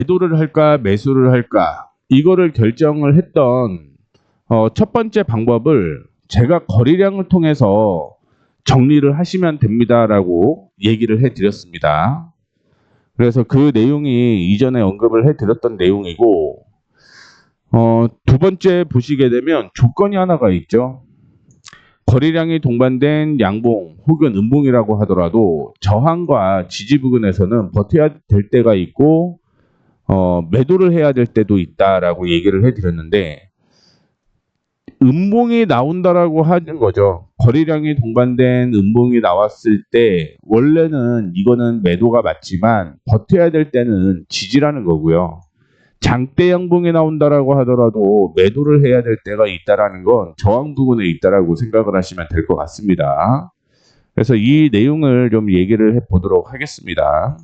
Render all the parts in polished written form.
매도를 할까 매수를 할까 이거를 결정을 했던 첫 번째 방법을 제가 거래량을 통해서 정리를 하시면 됩니다라고 얘기를 해드렸습니다. 그래서 그 내용이 이전에 언급을 해드렸던 내용이고, 두 번째 보시게 되면 조건이 하나가 있죠. 거래량이 동반된 양봉 혹은 음봉이라고 하더라도 저항과 지지 부근에서는 버텨야 될 때가 있고 매도를 해야 될 때도 있다라고 얘기를 해드렸는데, 음봉이 나온다라고 하는 거죠. 거래량이 동반된 음봉이 나왔을 때 원래는 이거는 매도가 맞지만 버텨야 될 때는 지지라는 거고요. 장대 양봉이 나온다라고 하더라도 매도를 해야 될 때가 있다라는 건 저항 부분에 있다라고 생각을 하시면 될 것 같습니다. 그래서 이 내용을 좀 얘기를 해보도록 하겠습니다.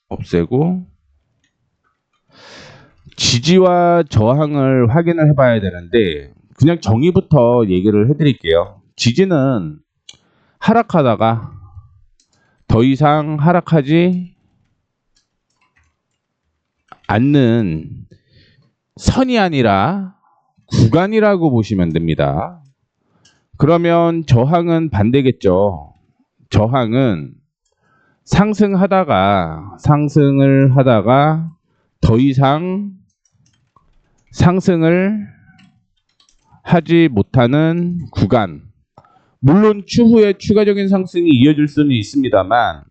없애고 지지와 저항을 확인을 해봐야 되는데, 그냥 정의부터 얘기를 해드릴게요. 지지는 하락하다가 더 이상 하락하지 않는 선이 아니라 구간이라고 보시면 됩니다. 그러면 저항은 반대겠죠. 저항은 상승을 하다가 더 이상 상승을 하지 못하는 구간. 물론 추후에 추가적인 상승이 이어질 수는 있습니다만,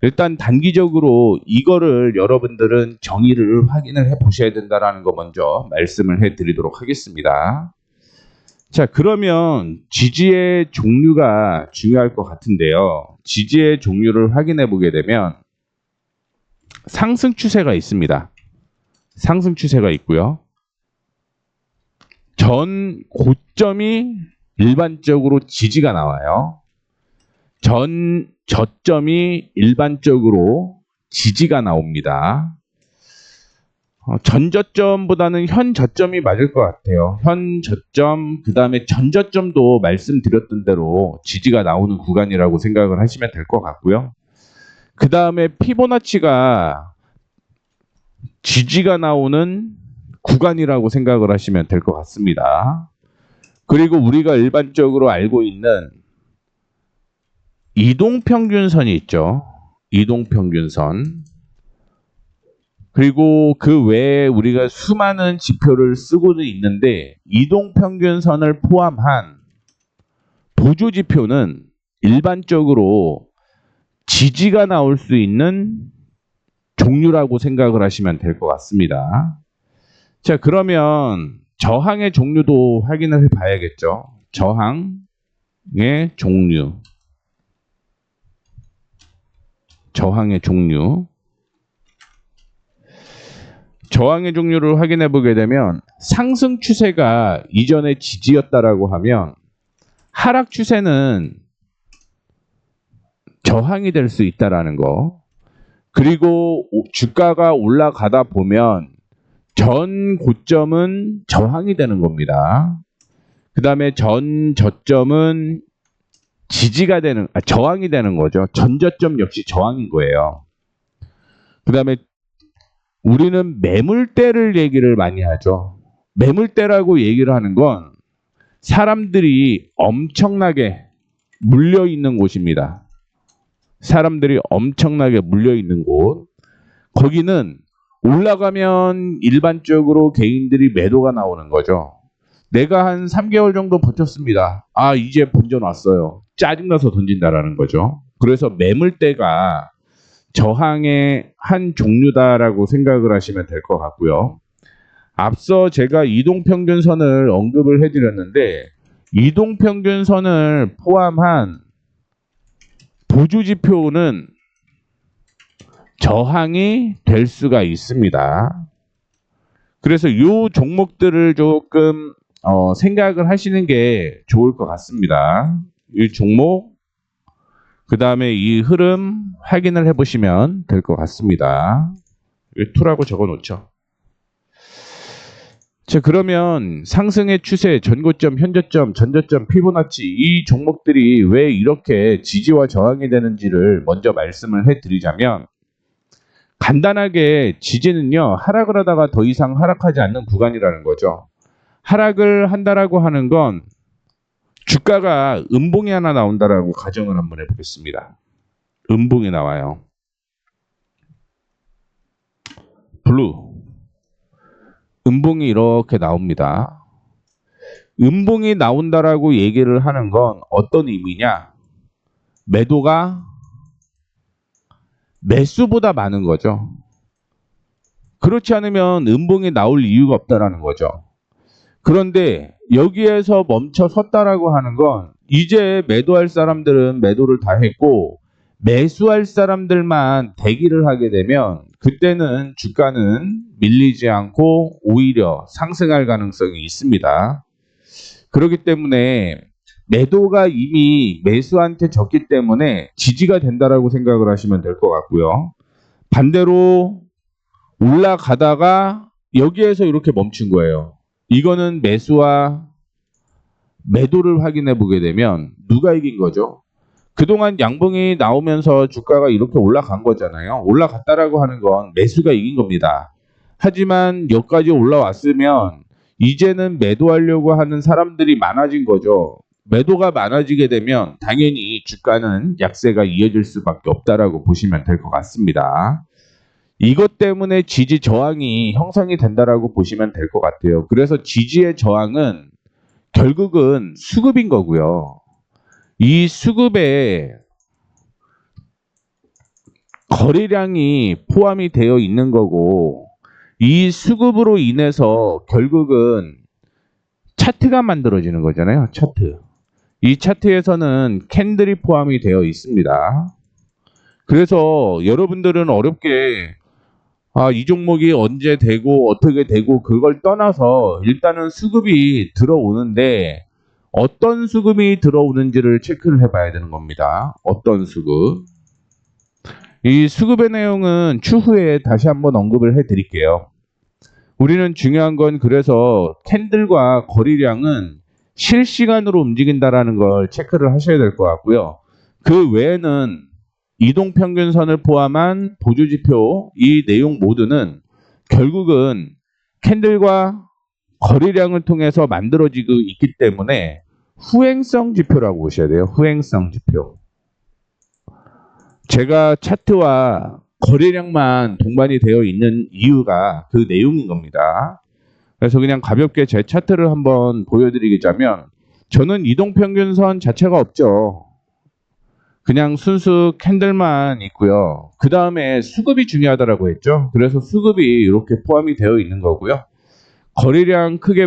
일단 단기적으로 이거를 여러분들은 정의를 확인을 해 보셔야 된다는 거 먼저 말씀을 해 드리도록 하겠습니다. 자, 그러면 지지의 종류가 중요할 것 같은데요. 지지의 종류를 확인해 보게 되면 상승 추세가 있습니다. 상승 추세가 있고요. 전 고점이 일반적으로 지지가 나와요. 전 저점이 일반적으로 지지가 나옵니다. 전 저점보다는 현 저점이 맞을 것 같아요. 현 저점, 그 다음에 전 저점도 말씀드렸던 대로 지지가 나오는 구간이라고 생각을 하시면 될 것 같고요. 그 다음에 피보나치가 지지가 나오는 구간이라고 생각을 하시면 될 것 같습니다. 그리고 우리가 일반적으로 알고 있는 이동평균선이 있죠. 이동평균선. 그리고 그 외에 우리가 수많은 지표를 쓰고는 있는데, 이동평균선을 포함한 보조지표는 일반적으로 지지가 나올 수 있는 종류라고 생각을 하시면 될 것 같습니다. 자, 그러면 저항의 종류도 확인을 해 봐야겠죠. 저항의 종류. 저항의 종류를 확인해 보게 되면, 상승 추세가 이전에 지지였다라고 하면 하락 추세는 저항이 될 수 있다라는 거. 그리고 주가가 올라가다 보면 전 고점은 저항이 되는 겁니다. 그 다음에 전 저점은 저항이 되는 거죠. 전 저점 역시 저항인 거예요. 그 다음에 우리는 매물대를 얘기를 많이 하죠. 매물대라고 얘기를 하는 건 사람들이 엄청나게 물려 있는 곳입니다. 사람들이 엄청나게 물려 있는 곳. 거기는 올라가면 일반적으로 개인들이 매도가 나오는 거죠. 내가 한 3개월 정도 버텼습니다. 아, 이제 본전 왔어요. 짜증나서 던진다라는 거죠. 그래서 매물대가 저항의 한 종류다라고 생각을 하시면 될 것 같고요. 앞서 제가 이동평균선을 언급을 해드렸는데, 이동평균선을 포함한 보조지표는 저항이 될 수가 있습니다. 그래서 이 종목들을 조금 생각을 하시는 게 좋을 것 같습니다. 이 종목, 그 다음에 이 흐름 확인을 해보시면 될 것 같습니다. 이 2라고 적어 놓죠. 자, 그러면 상승의 추세, 전고점, 현저점, 전저점, 피보나치 이 종목들이 왜 이렇게 지지와 저항이 되는지를 먼저 말씀을 해드리자면, 간단하게 지지는요, 하락을 하다가 더 이상 하락하지 않는 구간이라는 거죠. 하락을 한다라고 하는 건 주가가 음봉이 하나 나온다라고 가정을 한번 해보겠습니다. 음봉이 나와요. 블루. 음봉이 이렇게 나옵니다. 음봉이 나온다라고 얘기를 하는 건 어떤 의미냐? 매도가 매수보다 많은 거죠. 그렇지 않으면 음봉이 나올 이유가 없다라는 거죠. 그런데 여기에서 멈춰 섰다라고 하는 건 이제 매도할 사람들은 매도를 다 했고 매수할 사람들만 대기를 하게 되면 그때는 주가는 밀리지 않고 오히려 상승할 가능성이 있습니다. 그렇기 때문에 매도가 이미 매수한테 졌기 때문에 지지가 된다라고 생각을 하시면 될 것 같고요. 반대로 올라가다가 여기에서 이렇게 멈춘 거예요. 이거는 매수와 매도를 확인해 보게 되면 누가 이긴 거죠? 그동안 양봉이 나오면서 주가가 이렇게 올라간 거잖아요. 올라갔다라고 하는 건 매수가 이긴 겁니다. 하지만 여기까지 올라왔으면 이제는 매도하려고 하는 사람들이 많아진 거죠. 매도가 많아지게 되면 당연히 주가는 약세가 이어질 수밖에 없다라고 보시면 될 것 같습니다. 이것 때문에 지지 저항이 형성이 된다라고 보시면 될 것 같아요. 그래서 지지의 저항은 결국은 수급인 거고요. 이 수급에 거래량이 포함이 되어 있는 거고 이 수급으로 인해서 결국은 차트가 만들어지는 거잖아요. 차트. 이 차트에서는 캔들이 포함이 되어 있습니다. 그래서 여러분들은 어렵게 이 종목이 언제 되고 어떻게 되고 그걸 떠나서 일단은 수급이 들어오는데 어떤 수급이 들어오는지를 체크를 해봐야 되는 겁니다. 어떤 수급. 이 수급의 내용은 추후에 다시 한번 언급을 해드릴게요. 우리는 중요한 건 그래서 캔들과 거래량은 실시간으로 움직인다라는 걸 체크를 하셔야 될 것 같고요. 그 외에는 이동평균선을 포함한 보조지표 이 내용 모두는 결국은 캔들과 거래량을 통해서 만들어지고 있기 때문에 후행성 지표라고 보셔야 돼요. 후행성 지표. 제가 차트와 거래량만 동반이 되어 있는 이유가 그 내용인 겁니다. 그래서 그냥 가볍게 제 차트를 한번 보여드리자면 저는 이동평균선 자체가 없죠. 그냥 순수 캔들만 있고요. 그 다음에 수급이 중요하다라고 했죠. 그래서 수급이 이렇게 포함이 되어 있는 거고요. 거래량 크게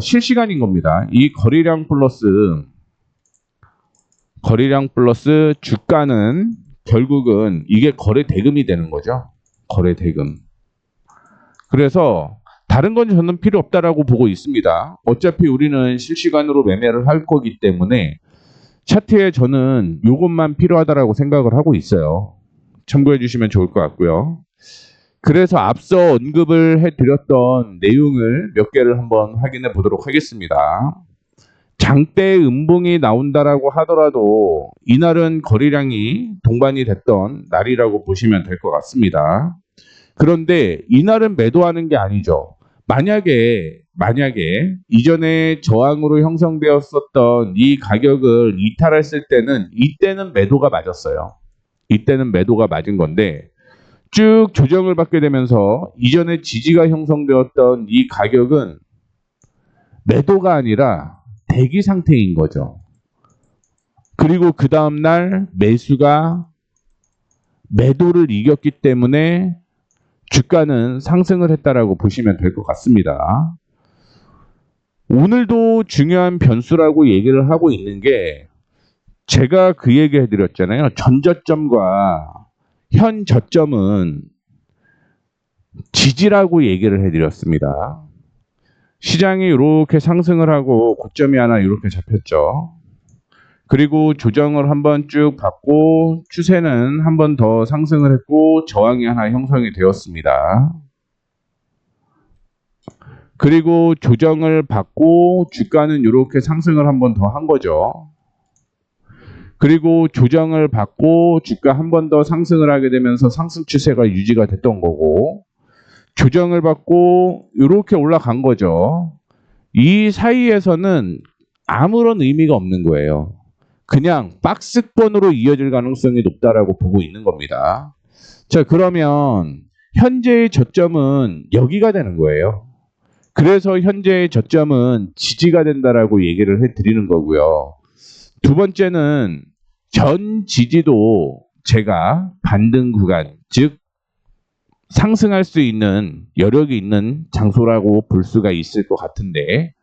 실시간인 겁니다. 이 거래량 플러스 주가는 결국은 이게 거래 대금이 되는 거죠. 거래 대금. 그래서 다른 건 저는 필요 없다라고 보고 있습니다. 어차피 우리는 실시간으로 매매를 할 거기 때문에 차트에 저는 이것만 필요하다라고 생각을 하고 있어요. 참고해 주시면 좋을 것 같고요. 그래서 앞서 언급을 해드렸던 내용을 몇 개를 한번 확인해 보도록 하겠습니다. 장대 음봉이 나온다라고 하더라도 이날은 거래량이 동반이 됐던 날이라고 보시면 될 것 같습니다. 그런데 이날은 매도하는 게 아니죠. 만약에 이전에 저항으로 형성되었었던 이 가격을 이탈했을 때는 이때는 매도가 맞았어요. 이때는 매도가 맞은 건데 쭉 조정을 받게 되면서 이전에 지지가 형성되었던 이 가격은 매도가 아니라 대기 상태인 거죠. 그리고 그 다음날 매수가 매도를 이겼기 때문에 주가는 상승을 했다라고 보시면 될 것 같습니다. 오늘도 중요한 변수라고 얘기를 하고 있는 게 제가 그 얘기 해드렸잖아요. 전저점과 현저점은 지지라고 얘기를 해드렸습니다. 시장이 이렇게 상승을 하고 고점이 하나 이렇게 잡혔죠. 그리고 조정을 한번 쭉 받고 추세는 한 번 더 상승을 했고 저항이 하나 형성이 되었습니다. 그리고 조정을 받고 주가는 이렇게 상승을 한 번 더 한 거죠. 그리고 조정을 받고 주가 한 번 더 상승을 하게 되면서 상승 추세가 유지가 됐던 거고, 조정을 받고 이렇게 올라간 거죠. 이 사이에서는 아무런 의미가 없는 거예요. 그냥 박스권으로 이어질 가능성이 높다라고 보고 있는 겁니다. 자, 그러면 현재의 저점은 여기가 되는 거예요. 그래서 현재의 저점은 지지가 된다라고 얘기를 해드리는 거고요. 두 번째는 전 지지도 제가 반등 구간, 즉 상승할 수 있는 여력이 있는 장소라고 볼 수가 있을 것 같은데,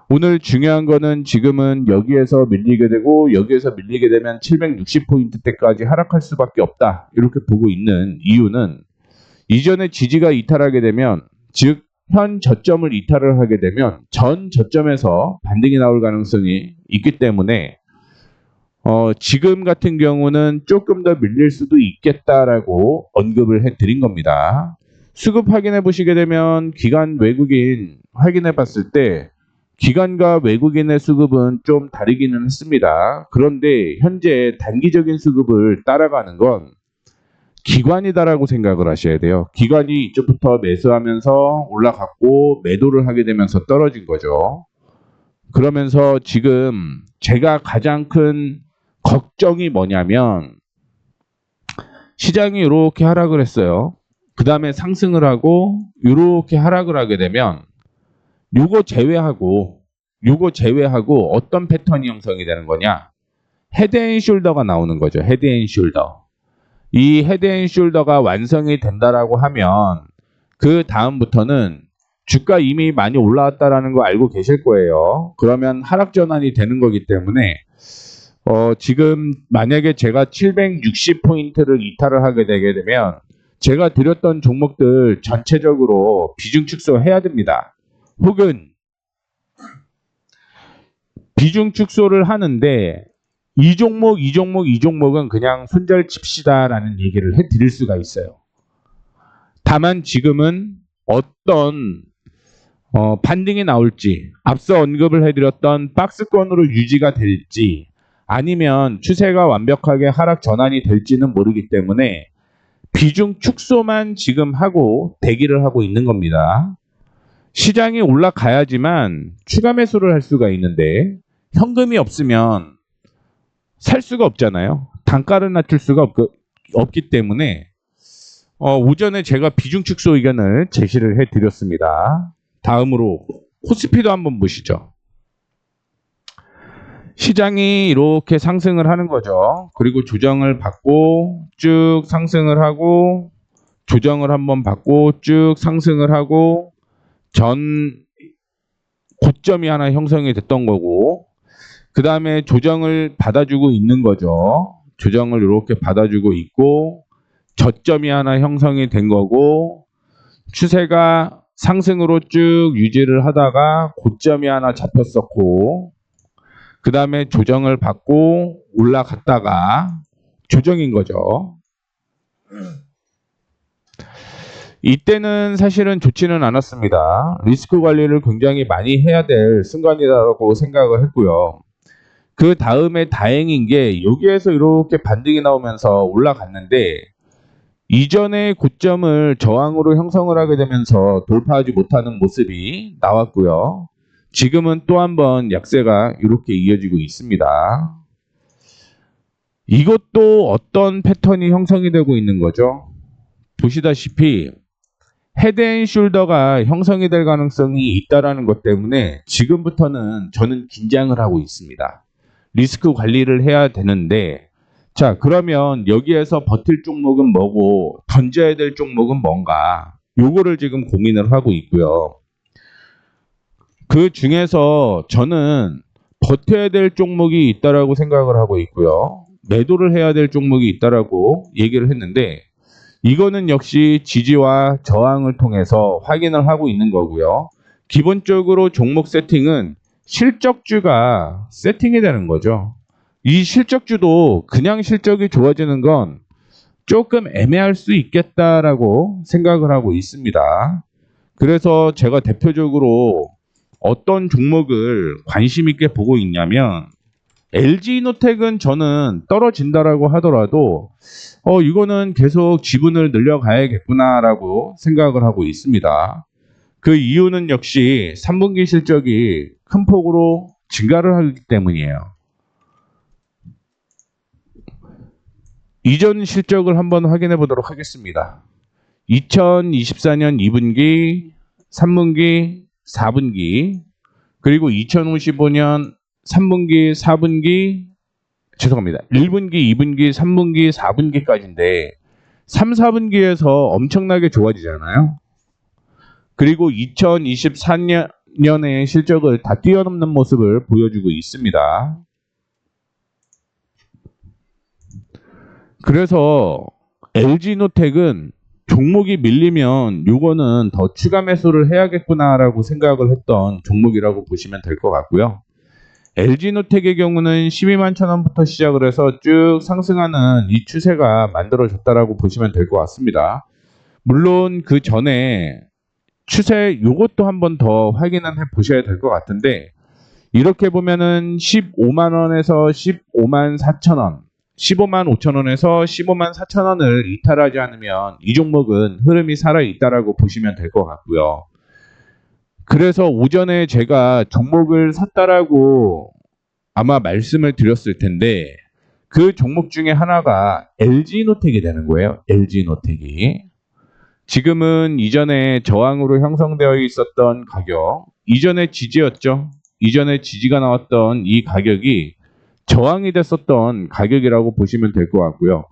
오늘 중요한 거는 지금은 여기에서 밀리게 되고 여기에서 밀리게 되면 760포인트대까지 하락할 수밖에 없다, 이렇게 보고 있는 이유는 이전에 지지가 이탈하게 되면, 즉 현 저점을 이탈을 하게 되면 전 저점에서 반등이 나올 가능성이 있기 때문에 지금 같은 경우는 조금 더 밀릴 수도 있겠다라고 언급을 해드린 겁니다. 수급 확인해 보시게 되면 기관 외국인 확인해 봤을 때 기관과 외국인의 수급은 좀 다르기는 했습니다. 그런데 현재 단기적인 수급을 따라가는 건 기관이다라고 생각을 하셔야 돼요. 기관이 이쪽부터 매수하면서 올라갔고 매도를 하게 되면서 떨어진 거죠. 그러면서 지금 제가 가장 큰 걱정이 뭐냐면, 시장이 이렇게 하락을 했어요. 그 다음에 상승을 하고 이렇게 하락을 하게 되면 요거 제외하고 어떤 패턴이 형성이 되는 거냐? 헤드앤숄더가 나오는 거죠. 헤드앤숄더. 이 헤드앤숄더가 완성이 된다라고 하면 그 다음부터는 주가 이미 많이 올라왔다라는 거 알고 계실 거예요. 그러면 하락 전환이 되는 거기 때문에 지금 만약에 제가 760포인트를 이탈을 하게 되게 되면 제가 드렸던 종목들 전체적으로 비중 축소해야 됩니다. 혹은 비중 축소를 하는데 이 종목은 그냥 손절 칩시다라는 얘기를 해드릴 수가 있어요. 다만 지금은 어떤 반등이 나올지, 앞서 언급을 해드렸던 박스권으로 유지가 될지 아니면 추세가 완벽하게 하락 전환이 될지는 모르기 때문에 비중 축소만 지금 하고 대기를 하고 있는 겁니다. 시장이 올라가야지만 추가 매수를 할 수가 있는데 현금이 없으면 살 수가 없잖아요. 단가를 낮출 수가 없기 때문에 오전에 제가 비중 축소 의견을 제시를 해드렸습니다. 다음으로 코스피도 한번 보시죠. 시장이 이렇게 상승을 하는 거죠. 그리고 조정을 받고 쭉 상승을 하고 조정을 한번 받고 쭉 상승을 하고 전 고점이 하나 형성이 됐던 거고, 그 다음에 조정을 받아주고 있는 거죠. 조정을 이렇게 받아주고 있고 저점이 하나 형성이 된 거고, 추세가 상승으로 쭉 유지를 하다가 고점이 하나 잡혔었고, 그 다음에 조정을 받고 올라갔다가 조정인 거죠. 이때는 사실은 좋지는 않았습니다. 리스크 관리를 굉장히 많이 해야 될 순간이라고 생각을 했고요. 그 다음에 다행인 게 여기에서 이렇게 반등이 나오면서 올라갔는데 이전의 고점을 저항으로 형성을 하게 되면서 돌파하지 못하는 모습이 나왔고요. 지금은 또 한 번 약세가 이렇게 이어지고 있습니다. 이것도 어떤 패턴이 형성이 되고 있는 거죠? 보시다시피 헤드앤숄더가 형성이 될 가능성이 있다라는 것 때문에 지금부터는 저는 긴장을 하고 있습니다. 리스크 관리를 해야 되는데, 자, 그러면 여기에서 버틸 종목은 뭐고 던져야 될 종목은 뭔가, 요거를 지금 고민을 하고 있고요. 그 중에서 저는 버텨야 될 종목이 있다라고 생각을 하고 있고요. 매도를 해야 될 종목이 있다라고 얘기를 했는데, 이거는 역시 지지와 저항을 통해서 확인을 하고 있는 거고요. 기본적으로 종목 세팅은 실적주가 세팅이 되는 거죠. 이 실적주도 그냥 실적이 좋아지는 건 조금 애매할 수 있겠다라고 생각을 하고 있습니다. 그래서 제가 대표적으로 어떤 종목을 관심 있게 보고 있냐면 LG이노텍은 저는 떨어진다라고 하더라도 이거는 계속 지분을 늘려가야겠구나라고 생각을 하고 있습니다. 그 이유는 역시 3분기 실적이 큰 폭으로 증가를 하기 때문이에요. 이전 실적을 한번 확인해 보도록 하겠습니다. 2024년 2분기, 3분기, 4분기, 그리고 2055년 3분기, 4분기, 죄송합니다. 1분기, 2분기, 3분기, 4분기까지인데 3, 4분기에서 엄청나게 좋아지잖아요. 그리고 2024년의 실적을 다 뛰어넘는 모습을 보여주고 있습니다. 그래서 LG노텍은 종목이 밀리면 요거는 더 추가 매수를 해야겠구나라고 생각을 했던 종목이라고 보시면 될 것 같고요. LG노텍의 경우는 12만 1,000원부터 시작을 해서 쭉 상승하는 이 추세가 만들어졌다라고 보시면 될 것 같습니다. 물론 그 전에 추세 요것도 한번 더 확인은 해 보셔야 될 것 같은데 이렇게 보면은 15만 원에서 15만 4천 원, 15만 5천 원에서 15만 4천 원을 이탈하지 않으면 이 종목은 흐름이 살아 있다라고 보시면 될 것 같고요. 그래서 오전에 제가 종목을 샀다라고 아마 말씀을 드렸을 텐데 그 종목 중에 하나가 LG노텍이 되는 거예요. LG노텍이. 지금은 이전에 저항으로 형성되어 있었던 가격, 이전에 지지였죠. 이전에 지지가 나왔던 이 가격이 저항이 됐었던 가격이라고 보시면 될 것 같고요.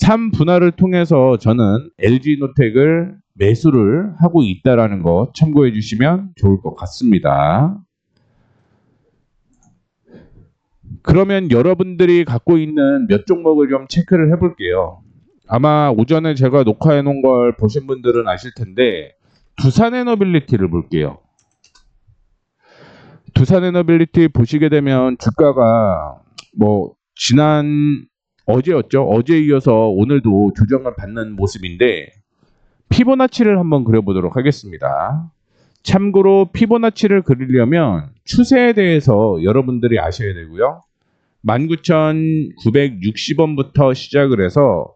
3분할을 통해서 저는 LG노텍을 매수를 하고 있다는 거 참고해 주시면 좋을 것 같습니다. 그러면 여러분들이 갖고 있는 몇 종목을 좀 체크를 해 볼게요. 아마 오전에 제가 녹화해 놓은 걸 보신 분들은 아실 텐데 두산에너빌리티를 볼게요. 두산에너빌리티 보시게 되면 주가가 지난 어제였죠. 어제에 이어서 오늘도 조정을 받는 모습인데 피보나치를 한번 그려보도록 하겠습니다. 참고로 피보나치를 그리려면 추세에 대해서 여러분들이 아셔야 되고요. 19,960원부터 시작을 해서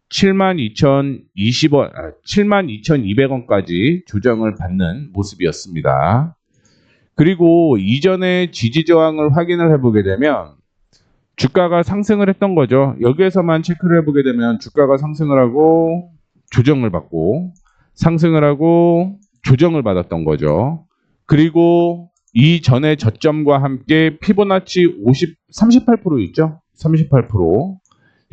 72,020원, 72,200원까지 조정을 받는 모습이었습니다. 그리고 이전에 지지 저항을 확인을 해보게 되면 주가가 상승을 했던 거죠. 여기에서만 체크를 해보게 되면 주가가 상승을 하고 조정을 받고 상승을 하고 조정을 받았던 거죠. 그리고 이전의 저점과 함께 피보나치 38% 있죠. 38%.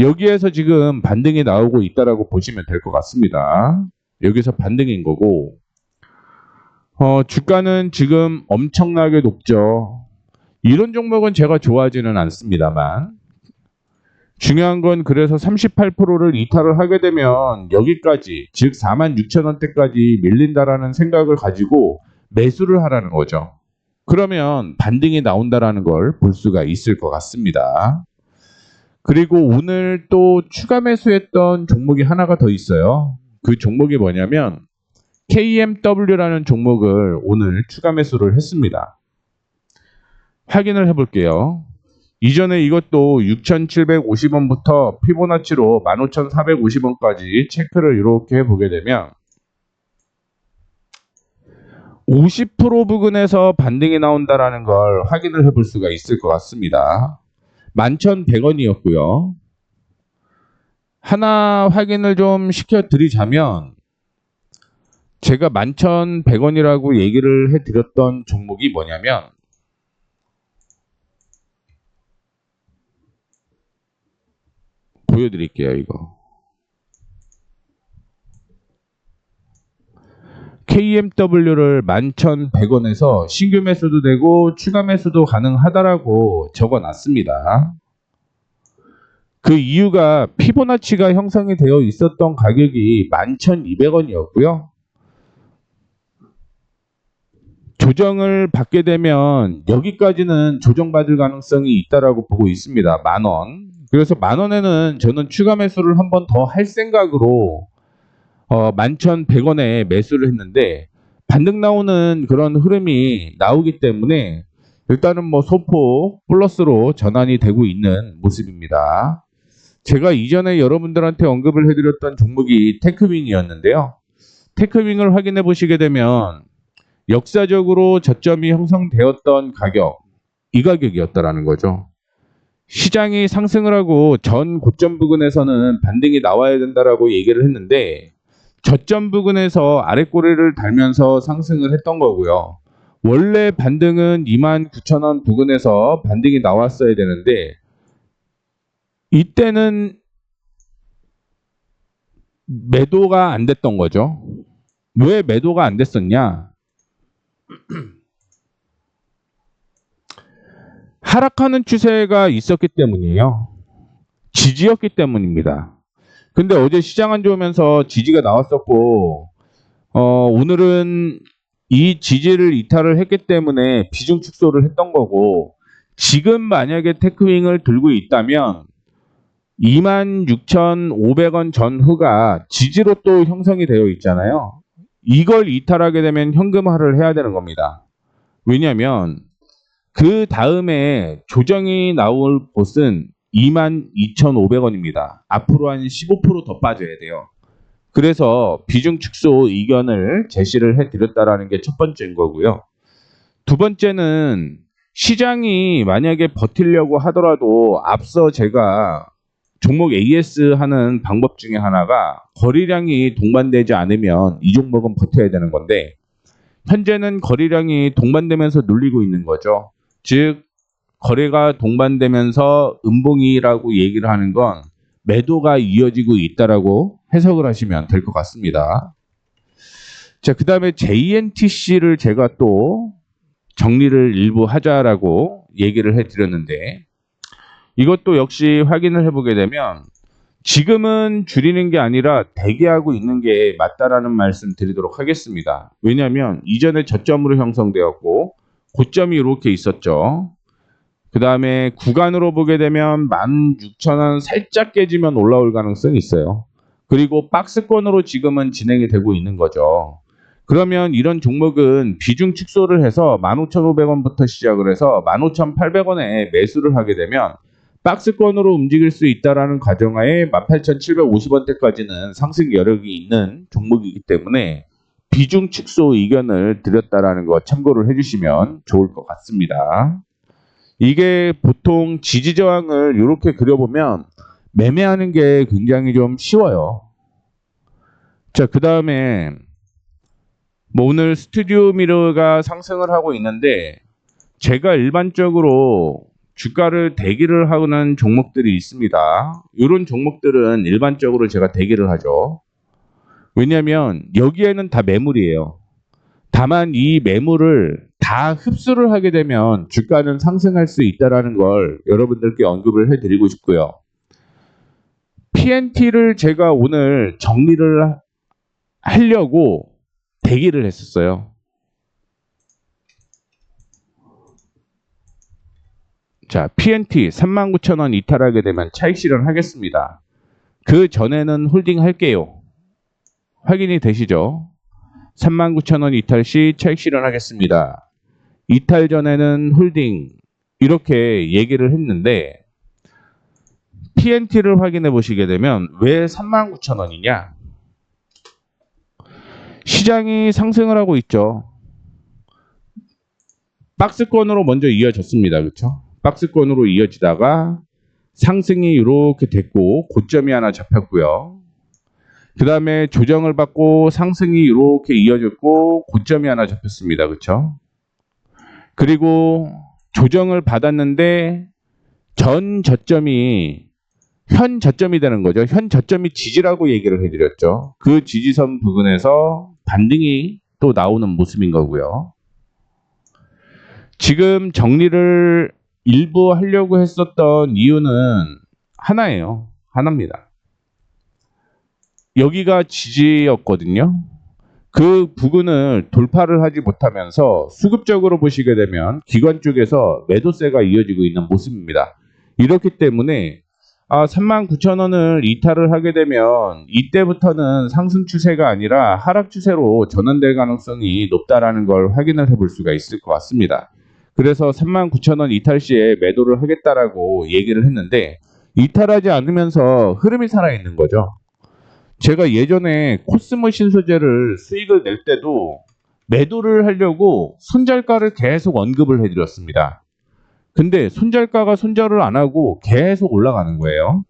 여기에서 지금 반등이 나오고 있다라고 보시면 될 것 같습니다. 여기서 반등인 거고 주가는 지금 엄청나게 높죠. 이런 종목은 제가 좋아하지는 않습니다만 중요한 건 그래서 38%를 이탈을 하게 되면 여기까지 즉 46,000원대까지 밀린다라는 생각을 가지고 매수를 하라는 거죠. 그러면 반등이 나온다라는 걸 볼 수가 있을 것 같습니다. 그리고 오늘 또 추가 매수했던 종목이 하나가 더 있어요. 그 종목이 뭐냐면 KMW라는 종목을 오늘 추가 매수를 했습니다. 확인을 해볼게요. 이전에 이것도 6,750원부터 피보나치로 15,450원까지 체크를 이렇게 해보게 되면 50% 부근에서 반등이 나온다라는 걸 확인을 해볼 수가 있을 것 같습니다. 11,100원이었고요. 하나 확인을 좀 시켜드리자면 제가 11,100원이라고 얘기를 해드렸던 종목이 뭐냐면 보여드릴게요. 이거 KMW를 11,100원에서 신규 매수도 되고 추가 매수도 가능하다라고 적어놨습니다. 그 이유가 피보나치가 형성이 되어 있었던 가격이 11,200원이었고요. 조정을 받게 되면 여기까지는 조정받을 가능성이 있다라고 보고 있습니다. 10,000원. 그래서 10,000원에는 저는 추가 매수를 한 번 더 할 생각으로 11,100원에 매수를 했는데 반등 나오는 그런 흐름이 나오기 때문에 일단은 뭐 소폭 플러스로 전환이 되고 있는 모습입니다. 제가 이전에 여러분들한테 언급을 해드렸던 종목이 테크윙이었는데요. 테크윙을 확인해 보시게 되면 역사적으로 저점이 형성되었던 가격, 이 가격이었다라는 거죠. 시장이 상승을 하고 전 고점 부근에서는 반등이 나와야 된다라고 얘기를 했는데 저점 부근에서 아랫꼬리를 달면서 상승을 했던 거고요. 원래 반등은 29,000원 부근에서 반등이 나왔어야 되는데 이때는 매도가 안 됐던 거죠. 왜 매도가 안 됐었냐? 하락하는 추세가 있었기 때문이에요. 지지였기 때문입니다. 근데 어제 시장 안 좋으면서 지지가 나왔었고 오늘은 이 지지를 이탈을 했기 때문에 비중 축소를 했던 거고 지금 만약에 테크윙을 들고 있다면 26,500원 전후가 지지로 또 형성이 되어 있잖아요. 이걸 이탈하게 되면 현금화를 해야 되는 겁니다. 왜냐하면 그 다음에 조정이 나올 곳은 22,500원입니다. 앞으로 한 15% 더 빠져야 돼요. 그래서 비중 축소 의견을 제시를 해드렸다라는 게 첫 번째인 거고요. 두 번째는 시장이 만약에 버티려고 하더라도 앞서 제가 종목 AS 하는 방법 중에 하나가 거래량이 동반되지 않으면 이 종목은 버텨야 되는 건데 현재는 거래량이 동반되면서 눌리고 있는 거죠. 즉 거래가 동반되면서 음봉이라고 얘기를 하는 건 매도가 이어지고 있다라고 해석을 하시면 될 것 같습니다. 자, 그 다음에 JNTC를 제가 또 정리를 일부 하자라고 얘기를 해드렸는데 이것도 역시 확인을 해보게 되면 지금은 줄이는 게 아니라 대기하고 있는 게 맞다라는 말씀 드리도록 하겠습니다. 왜냐하면 이전에 저점으로 형성되었고 고점이 이렇게 있었죠. 그 다음에 구간으로 보게 되면 16,000원 살짝 깨지면 올라올 가능성이 있어요. 그리고 박스권으로 지금은 진행이 되고 있는 거죠. 그러면 이런 종목은 비중 축소를 해서 15,500원부터 시작을 해서 15,800원에 매수를 하게 되면 박스권으로 움직일 수 있다라는 가정하에 18,750원대까지는 상승 여력이 있는 종목이기 때문에 비중 축소 의견을 드렸다라는 거 참고를 해주시면 좋을 것 같습니다. 이게 보통 지지 저항을 이렇게 그려보면 매매하는 게 굉장히 좀 쉬워요. 자, 그 다음에 뭐 오늘 스튜디오 미러가 상승을 하고 있는데 제가 일반적으로 주가를 대기를 하는 종목들이 있습니다. 이런 종목들은 일반적으로 제가 대기를 하죠. 왜냐하면 여기에는 다 매물이에요. 다만 이 매물을 다 흡수를 하게 되면 주가는 상승할 수 있다는 걸 여러분들께 언급을 해드리고 싶고요. PNT를 제가 오늘 정리를 하려고 대기를 했었어요. 자, PNT 39,000원 이탈하게 되면 차익 실현하겠습니다. 그 전에는 홀딩 할게요. 확인이 되시죠? 39,000원 이탈 시 차익 실현하겠습니다. 이탈 전에는 홀딩 이렇게 얘기를 했는데 PNT를 확인해 보시게 되면 왜 39,000원이냐? 시장이 상승을 하고 있죠. 박스권으로 먼저 이어졌습니다. 그렇죠? 박스권으로 이어지다가 상승이 이렇게 됐고 고점이 하나 잡혔고요. 그 다음에 조정을 받고 상승이 이렇게 이어졌고 고점이 하나 잡혔습니다. 그렇죠? 그리고 조정을 받았는데 전 저점이 현 저점이 되는 거죠. 현 저점이 지지라고 얘기를 해드렸죠. 그 지지선 부근에서 반등이 또 나오는 모습인 거고요. 지금 정리를 일부 하려고 했었던 이유는 하나예요. 하나입니다. 여기가 지지였거든요. 그 부근을 돌파를 하지 못하면서 수급적으로 보시게 되면 기관 쪽에서 매도세가 이어지고 있는 모습입니다. 이렇기 때문에 39,000원을 이탈을 하게 되면 이때부터는 상승 추세가 아니라 하락 추세로 전환될 가능성이 높다라는 걸 확인을 해볼 수가 있을 것 같습니다. 그래서 39,000원 이탈 시에 매도를 하겠다라고 얘기를 했는데 이탈하지 않으면서 흐름이 살아있는 거죠. 제가 예전에 코스모 신소재를 수익을 낼 때도 매도를 하려고 손절가를 계속 언급을 해드렸습니다. 근데 손절가가 손절을 안 하고 계속 올라가는 거예요.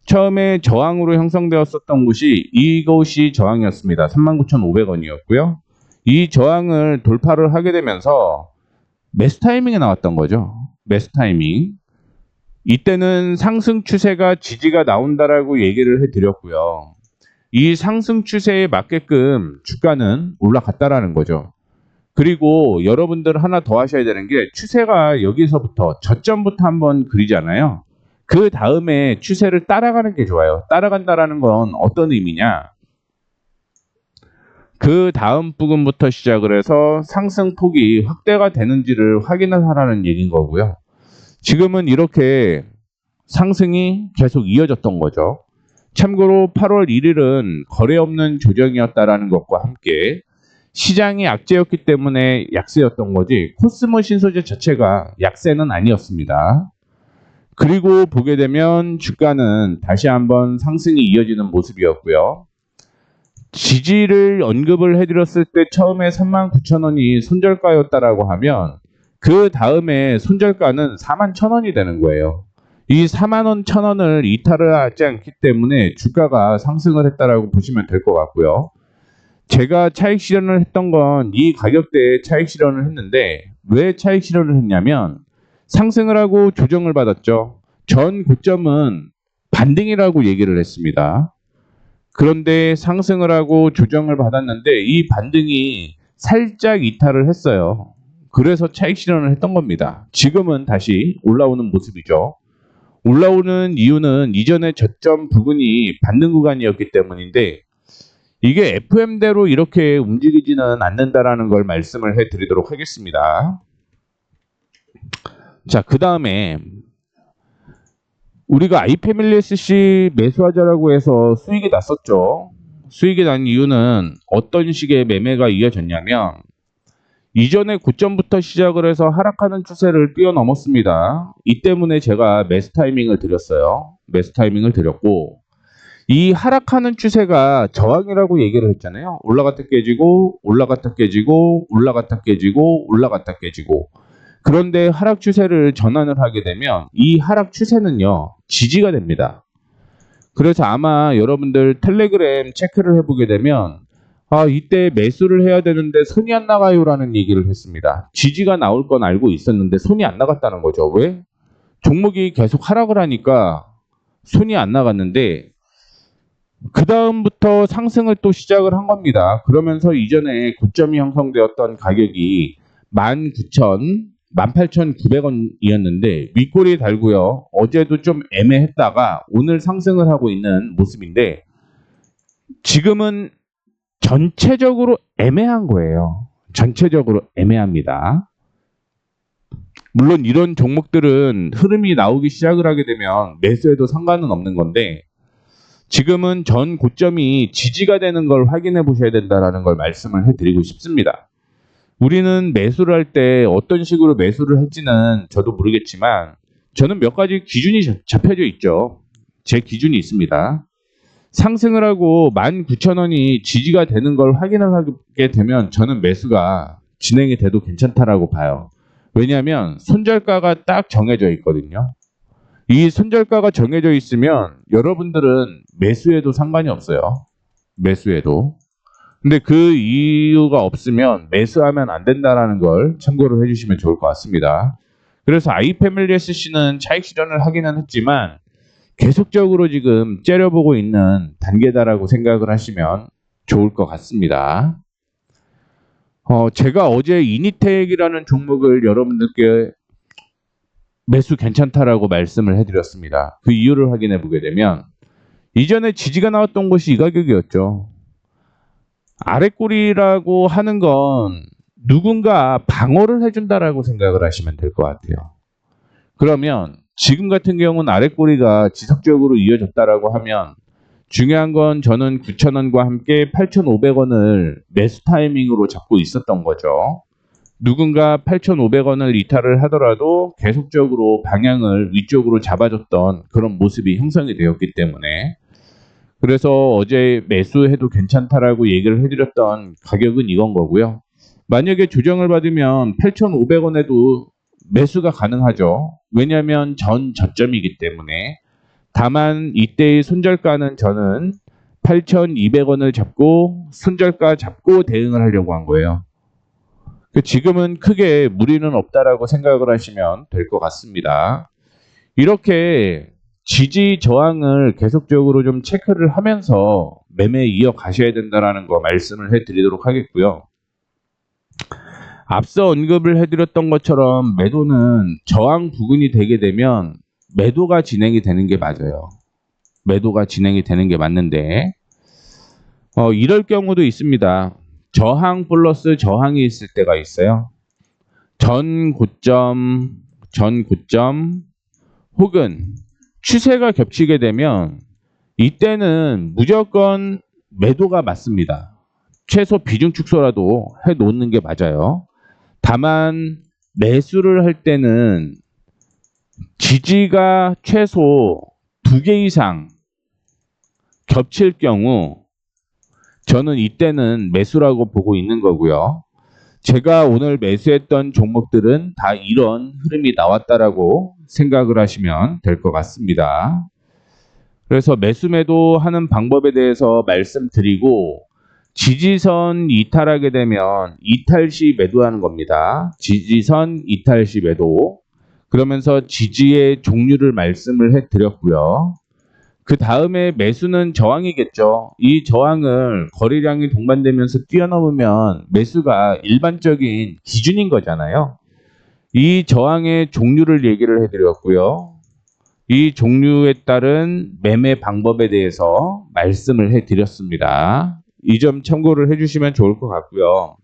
처음에 저항으로 형성되었었던 곳이 이곳이 저항이었습니다. 39,500원이었고요. 이 저항을 돌파를 하게 되면서 매수 타이밍에 나왔던 거죠. 매수 타이밍. 이때는 상승 추세가 지지가 나온다라고 얘기를 해드렸고요. 이 상승 추세에 맞게끔 주가는 올라갔다라는 거죠. 그리고 여러분들 하나 더 하셔야 되는 게 추세가 여기서부터 저점부터 한번 그리잖아요. 그 다음에 추세를 따라가는 게 좋아요. 따라간다라는 건 어떤 의미냐? 그 다음 부분부터 시작을 해서 상승폭이 확대가 되는지를 확인을 하라는 얘기인 거고요. 지금은 이렇게 상승이 계속 이어졌던 거죠. 참고로 8월 1일은 거래 없는 조정이었다라는 것과 함께 시장이 악재였기 때문에 약세였던 거지 코스모 신소재 자체가 약세는 아니었습니다. 그리고 보게 되면 주가는 다시 한번 상승이 이어지는 모습이었고요. 지지를 언급을 해드렸을 때 처음에 39,000원이 손절가였다라고 하면 그 다음에 손절가는 41,000원이 되는 거예요. 이 41,000원을 이탈을 하지 않기 때문에 주가가 상승을 했다라고 보시면 될 것 같고요. 제가 차익 실현을 했던 건 이 가격대에 차익 실현을 했는데 왜 차익 실현을 했냐면 상승을 하고 조정을 받았죠. 전 고점은 반등이라고 얘기를 했습니다. 그런데 상승을 하고 조정을 받았는데 이 반등이 살짝 이탈을 했어요. 그래서 차익 실현을 했던 겁니다. 지금은 다시 올라오는 모습이죠. 올라오는 이유는 이전에 저점 부근이 반등 구간이었기 때문인데 이게 FM대로 이렇게 움직이지는 않는다라는 걸 말씀을 해드리도록 하겠습니다. 자, 그 다음에 우리가 아이패밀리 SC 매수하자라고 해서 수익이 났었죠. 수익이 난 이유는 어떤 식의 매매가 이어졌냐면 이전에 고점부터 시작을 해서 하락하는 추세를 뛰어넘었습니다. 이 때문에 제가 매수 타이밍을 드렸어요. 매수 타이밍을 드렸고 이 하락하는 추세가 저항이라고 얘기를 했잖아요. 올라갔다 깨지고 올라갔다 깨지고 올라갔다 깨지고 올라갔다 깨지고 그런데 하락 추세를 전환을 하게 되면 이 하락 추세는요 지지가 됩니다. 그래서 아마 여러분들 텔레그램 체크를 해보게 되면 이때 매수를 해야 되는데 손이 안 나가요 라는 얘기를 했습니다. 지지가 나올 건 알고 있었는데 손이 안 나갔다는 거죠. 왜? 종목이 계속 하락을 하니까 손이 안 나갔는데 그 다음부터 상승을 또 시작을 한 겁니다. 그러면서 이전에 고점이 형성되었던 가격이 18,900원이었는데 윗꼬리 달고요. 어제도 좀 애매했다가 오늘 상승을 하고 있는 모습인데 지금은 전체적으로 애매한 거예요. 전체적으로 애매합니다. 물론 이런 종목들은 흐름이 나오기 시작을 하게 되면 매수해도 상관은 없는 건데 지금은 전 고점이 지지가 되는 걸 확인해 보셔야 된다는 걸 말씀을 해드리고 싶습니다. 우리는 매수를 할 때 어떤 식으로 매수를 할지는 저도 모르겠지만 저는 몇 가지 기준이 잡혀져 있죠. 제 기준이 있습니다. 상승을 하고 19,000원이 지지가 되는 걸 확인을 하게 되면 저는 매수가 진행이 돼도 괜찮다라고 봐요. 왜냐하면 손절가가 딱 정해져 있거든요. 이 손절가가 정해져 있으면 여러분들은 매수해도 상관이 없어요. 매수해도. 근데 그 이유가 없으면 매수하면 안 된다는 걸 참고를 해주시면 좋을 것 같습니다. 그래서 아이패밀리 SC는 차익 실현을 하기는 했지만 계속적으로 지금 째려보고 있는 단계다라고 생각을 하시면 좋을 것 같습니다. 제가 어제 이니텍이라는 종목을 여러분들께 매수 괜찮다라고 말씀을 해드렸습니다. 그 이유를 확인해 보게 되면 이전에 지지가 나왔던 곳이 이 가격이었죠. 아랫꼬리라고 하는 건 누군가 방어를 해준다라고 생각을 하시면 될 것 같아요. 그러면 지금 같은 경우는 아랫꼬리가 지속적으로 이어졌다라고 하면 중요한 건 저는 9,000원과 함께 8,500원을 매수 타이밍으로 잡고 있었던 거죠. 누군가 8,500원을 이탈을 하더라도 계속적으로 방향을 위쪽으로 잡아줬던 그런 모습이 형성이 되었기 때문에, 그래서 어제 매수해도 괜찮다라고 얘기를 해드렸던 가격은 이건 거고요. 만약에 조정을 받으면 8,500원에도 매수가 가능하죠. 왜냐하면 전 저점이기 때문에. 다만 이때의 손절가는 저는 8,200원을 잡고 손절가 잡고 대응을 하려고 한 거예요. 지금은 크게 무리는 없다라고 생각을 하시면 될 것 같습니다. 이렇게 지지 저항을 계속적으로 좀 체크를 하면서 매매 이어가셔야 된다는 거 말씀을 해드리도록 하겠고요. 앞서 언급을 해드렸던 것처럼 매도는 저항 부근이 되게 되면 매도가 진행이 되는 게 맞아요. 매도가 진행이 되는 게 맞는데 이럴 경우도 있습니다. 저항 플러스 저항이 있을 때가 있어요. 전 고점 혹은 추세가 겹치게 되면 이때는 무조건 매도가 맞습니다. 최소 비중 축소라도 해 놓는 게 맞아요. 다만 매수를 할 때는 지지가 최소 2개 이상 겹칠 경우 저는 이때는 매수라고 보고 있는 거고요. 제가 오늘 매수했던 종목들은 다 이런 흐름이 나왔다라고 생각을 하시면 될 것 같습니다. 그래서 매수 매도 하는 방법에 대해서 말씀드리고, 지지선 이탈하게 되면 이탈 시 매도하는 겁니다. 지지선 이탈 시 매도. 그러면서 지지의 종류를 말씀을 해드렸고요. 그 다음에 매수는 저항이겠죠. 이 저항을 거래량이 동반되면서 뛰어넘으면 매수가 일반적인 기준인 거잖아요. 이 저항의 종류를 얘기를 해드렸고요. 이 종류에 따른 매매 방법에 대해서 말씀을 해드렸습니다. 이 점 참고를 해주시면 좋을 것 같고요.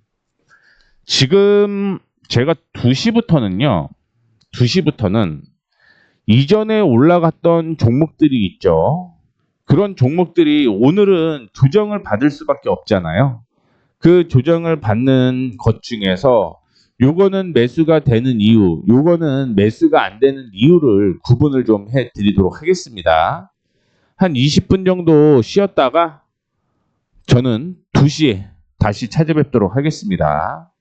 지금 제가 2시부터는 이전에 올라갔던 종목들이 있죠. 그런 종목들이 오늘은 조정을 받을 수밖에 없잖아요. 그 조정을 받는 것 중에서 요거는 매수가 되는 이유, 요거는 매수가 안 되는 이유를 구분을 좀 해드리도록 하겠습니다. 한 20분 정도 쉬었다가 저는 2시에 다시 찾아뵙도록 하겠습니다.